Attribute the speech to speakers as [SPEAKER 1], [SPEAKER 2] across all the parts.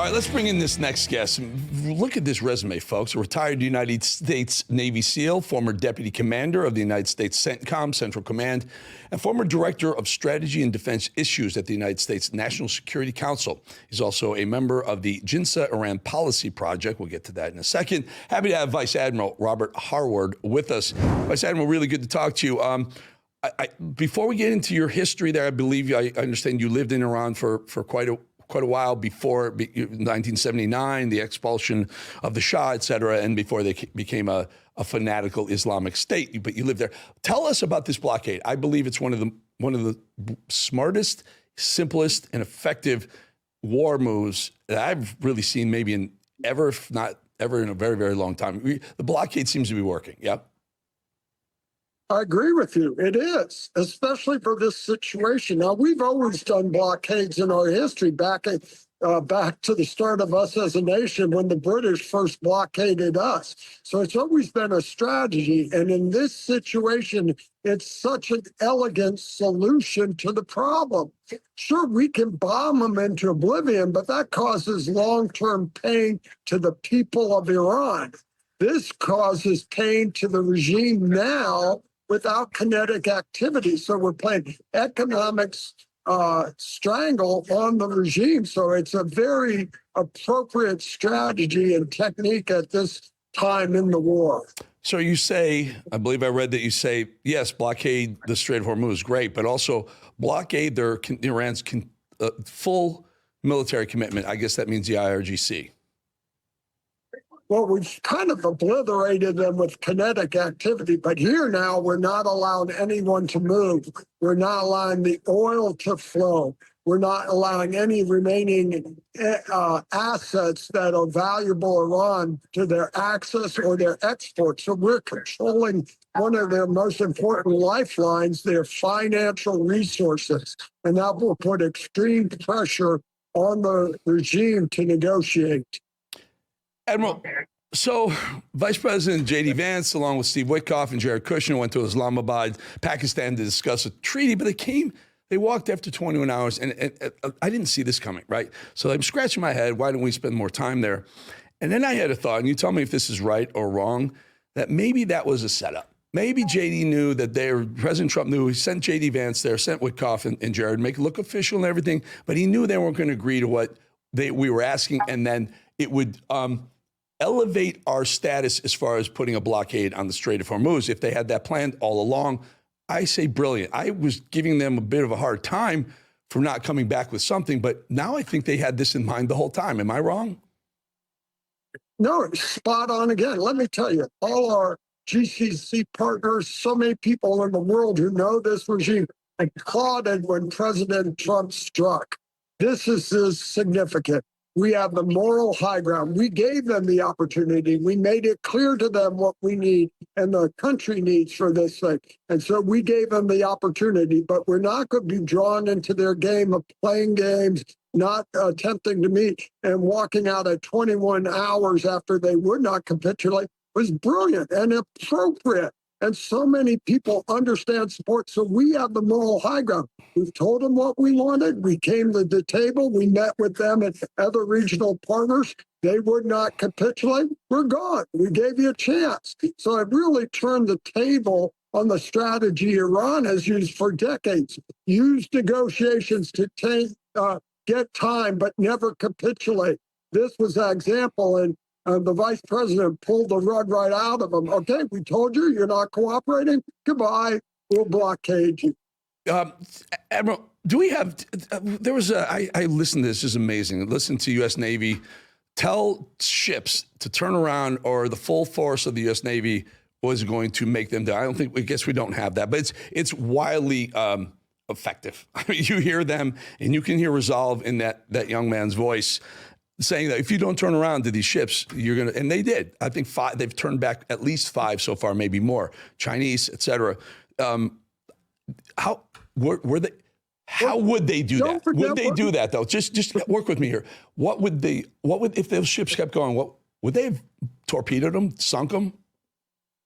[SPEAKER 1] All right, let's bring in this next guest. Look at this resume, folks. A retired United States Navy SEAL, former Deputy Commander of the United States CENTCOM, Central Command, and former Director of Strategy and Defense Issues at the United States National Security Council. He's also a member of the JINSA Iran Policy Project. We'll get to that in a second. Happy to have Vice Admiral Robert Harward with us. Vice Admiral, really good to talk to you. Before we get into your history there, I understand you lived in Iran for quite a while before 1979, the expulsion of the Shah, et cetera, and before they became a fanatical Islamic state. But you lived there. Tell us about this blockade. I believe it's one of the smartest, simplest, and effective war moves that I've really seen, maybe in ever, if not ever, in a very, very long time. The blockade seems to be working. Yep.
[SPEAKER 2] I agree with you. It is, especially for this situation. Now, we've always done blockades in our history, back to the start of us as a nation when the British first blockaded us. So it's always been a strategy. And in this situation, it's such an elegant solution to the problem. Sure, we can bomb them into oblivion, but that causes long-term pain to the people of Iran. This causes pain to the regime now, without kinetic activity. So we're playing economics strangle on the regime. So it's a very appropriate strategy and technique at this time in the war.
[SPEAKER 1] So you say, I believe I read that you say, yes, blockade the Strait of Hormuz is great, but also blockade Iran's full military commitment. I guess that means the IRGC.
[SPEAKER 2] Well, we've kind of obliterated them with kinetic activity, but here now we're not allowing anyone to move. We're not allowing the oil to flow. We're not allowing any remaining assets that are valuable Iran to their access or their export. So we're controlling one of their most important lifelines, their financial resources. And that will put extreme pressure on the regime to negotiate.
[SPEAKER 1] Admiral, so Vice President J.D. Vance, along with Steve Witkoff and Jared Kushner, went to Islamabad, Pakistan, to discuss a treaty, but they walked after 21 hours, and I didn't see this coming, right? So I'm scratching my head, why don't we spend more time there? And then I had a thought, and you tell me if this is right or wrong, that maybe that was a setup. Maybe J.D. knew that President Trump knew, he sent J.D. Vance there, sent Witkoff and Jared, make it look official and everything, but he knew they weren't going to agree to what we were asking, and then it would elevate our status as far as putting a blockade on the Strait of Hormuz. If they had that planned all along, I say brilliant. I was giving them a bit of a hard time for not coming back with something, but now I think they had this in mind the whole time. Am I wrong?
[SPEAKER 2] No, spot on again. Let me tell you, all our GCC partners, so many people in the world who know this regime, applauded when President Trump struck. This is significant. We have the moral high ground. We gave them the opportunity. We made it clear to them what we need and the country needs for this thing. And so we gave them the opportunity, but we're not going to be drawn into their game of playing games, not attempting to meet, and walking out at 21 hours after they would not capitulate was brilliant and appropriate. And so many people understand support. So we have the moral high ground. We've told them what we wanted. We came to the table. We met with them and other regional partners. They would not capitulate. We're gone. We gave you a chance. So it really turned the table on the strategy Iran has used for decades. Use negotiations to get time, but never capitulate. This was an example, and the vice president pulled the rug right out of them. Okay, we told you you're not cooperating. Goodbye. We'll blockade you.
[SPEAKER 1] Admiral, do we have, there was I listened to this is amazing. Listen to U.S. Navy tell ships to turn around or the full force of the U.S. Navy was going to make them die. I guess we don't have that, but it's wildly effective. I mean, you hear them and you can hear resolve in that young man's voice saying that if you don't turn around to these ships, you're going to, and they did. I think they've turned back at least 5 so far, maybe more, Chinese, et cetera. How would they do that? Would they do that though? Just work with me here. What would if those ships kept going? What would they have torpedoed them, sunk them?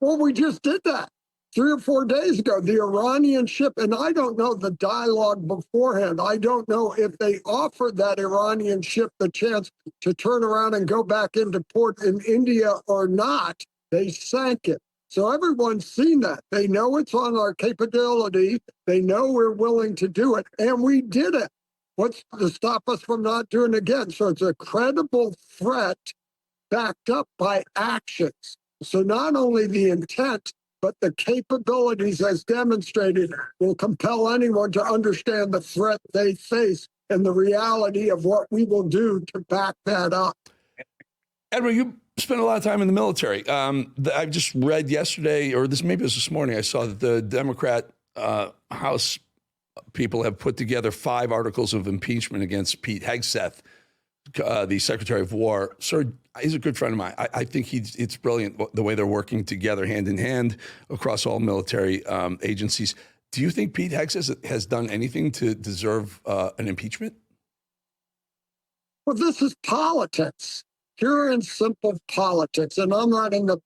[SPEAKER 2] Well, we just did that. 3 or 4 days ago, the Iranian ship, and I don't know the dialogue beforehand. I don't know if they offered that Iranian ship the chance to turn around and go back into port in India or not. They sank it. So everyone's seen that. They know it's on our capability. They know we're willing to do it, and we did it. What's to stop us from not doing it again? So it's a credible threat backed up by actions. So not only the intent, but the capabilities as demonstrated will compel anyone to understand the threat they face and the reality of what we will do to back that up.
[SPEAKER 1] Admiral, you spent a lot of time in the military. I just read yesterday, or maybe it was this morning, I saw that the Democrat House people have put together 5 articles of impeachment against Pete Hegseth, the Secretary of War. Sir, he's a good friend of mine. I think it's brilliant the way they're working together hand in hand across all military agencies. Do you think Pete Hegseth has done anything to deserve an impeachment?
[SPEAKER 2] Well, this is politics, pure and simple politics. And I'm not in the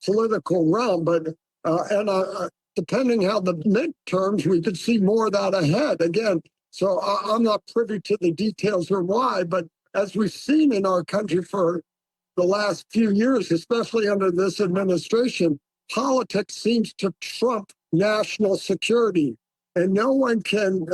[SPEAKER 2] political realm, but depending how the midterms, we could see more of that ahead again. So I'm not privy to the details or why, but as we've seen in our country for the last few years, especially under this administration, politics seems to trump national security. And no one can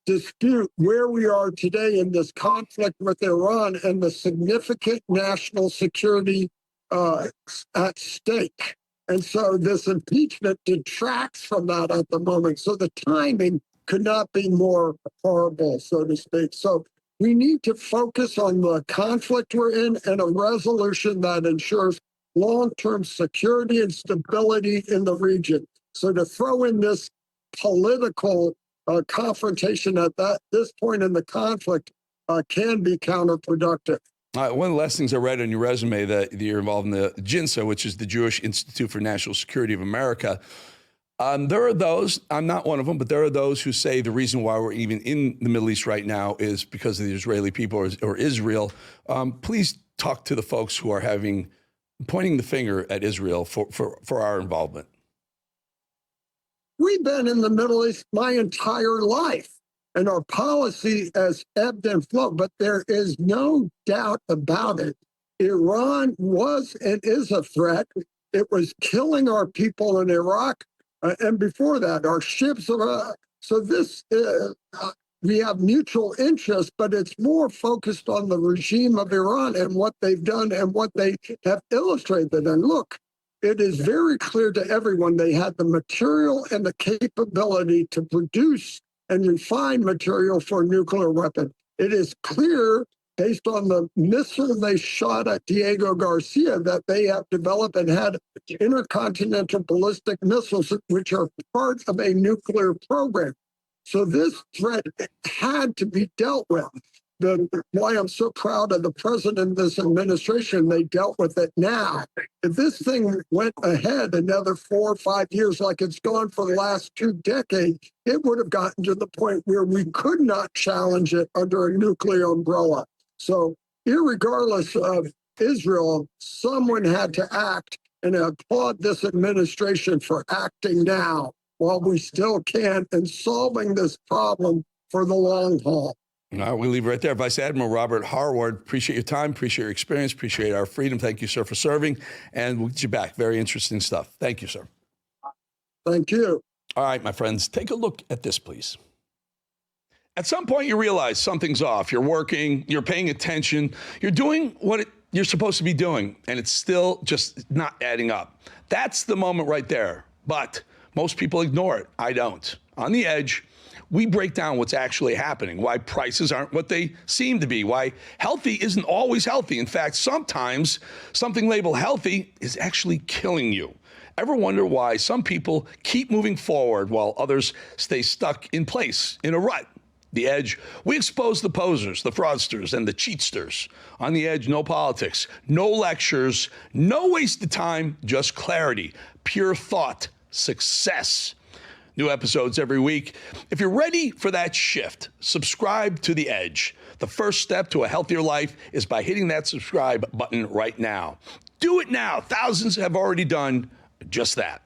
[SPEAKER 2] dispute where we are today in this conflict with Iran and the significant national security at stake. And so this impeachment detracts from that at the moment. So the timing could not be more horrible, so to speak. So we need to focus on the conflict we're in and a resolution that ensures long-term security and stability in the region. So to throw in this political confrontation at this point in the conflict can be counterproductive.
[SPEAKER 1] One of the last things I read on your resume that you're involved in the JINSA, which is the Jewish Institute for National Security of America. There are those, I'm not one of them, but there are those who say the reason why we're even in the Middle East right now is because of the Israeli people or Israel. Please talk to the folks who are pointing the finger at Israel for our involvement.
[SPEAKER 2] We've been in the Middle East my entire life, and our policy has ebbed and flowed, but there is no doubt about it. Iran was and is a threat. It was killing our people in Iraq. And before that, our ships. So this, we have mutual interest, but it's more focused on the regime of Iran and what they've done and what they have illustrated. And look, it is very clear to everyone they had the material and the capability to produce and refine material for a nuclear weapon. It is clear, based on the missile they shot at Diego Garcia, that they have developed and had intercontinental ballistic missiles, which are part of a nuclear program. So this threat had to be dealt with. Why I'm so proud of the president of this administration, they dealt with it now. If this thing went ahead another 4 or 5 years like it's gone for the last 2 decades, it would have gotten to the point where we could not challenge it under a nuclear umbrella. So irregardless of Israel, someone had to act, and I applaud this administration for acting now while we still can and solving this problem for the long haul.
[SPEAKER 1] All right, we'll leave it right there. Vice Admiral Robert Harward, appreciate your time, appreciate your experience, appreciate our freedom. Thank you, sir, for serving, and we'll get you back. Very interesting stuff. Thank you, sir.
[SPEAKER 2] Thank you.
[SPEAKER 1] All right, my friends, take a look at this, please. At some point, you realize something's off. You're working, you're paying attention, you're doing what you're supposed to be doing, and it's still just not adding up. That's the moment right there. But most people ignore it. I don't. On The Edge, we break down what's actually happening, why prices aren't what they seem to be, why healthy isn't always healthy. In fact, sometimes something labeled healthy is actually killing you. Ever wonder why some people keep moving forward while others stay stuck in place, in a rut? The Edge, we expose the posers, the fraudsters, and the cheatsters. On The Edge, no politics, no lectures, no wasted time, just clarity, pure thought, success. New episodes every week. If you're ready for that shift, subscribe to The Edge. The first step to a healthier life is by hitting that subscribe button right now. Do it now. Thousands have already done just that.